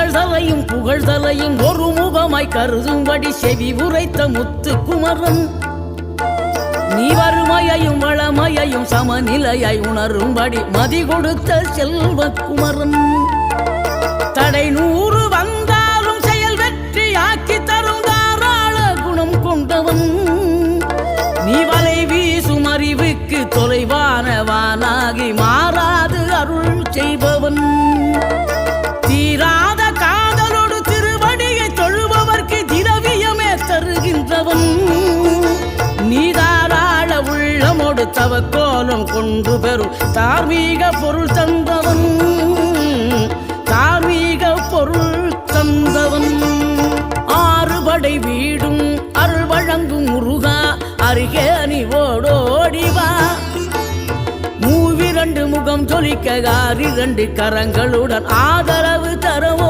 நிகழ்தலையும் புகழ்தலையும் ஒரு முகமாய் கருதும்படி செவி உரைத்த முத்து குமரன் நீ வறுமையையும் வளமையையும் சமநிலையாய் உணரும்படி மதி கொடுத்த செல்வ குமரன் தடை 100 வந்தாலும் செயல் வெற்றியாக்கி தரும் தாராள குணம் கொண்டவன் நீ வலை வீசும் அறிவுக்கு தொலைவானவானாகி மாறாது அருள் செய்பவன் தீராத காதலோடு திருவடியை தொழுபவர்க்கு திரவியமே தருகின்றவன் நீ தாராள உள்ளமோடு தவக்கோலம் கொண்டு பெறும் தார்மீக பொருள் தந்தவன் தார்மீக பொருள் தந்தவன் ஆறுபடை வீடும் அருள் வழங்கும் முருகா அருகே நீ ஓடோடிவா மூவிரண்டு முகம் ஜொலிக்க 2 கரங்களுடன் ஆதரவு தரவோ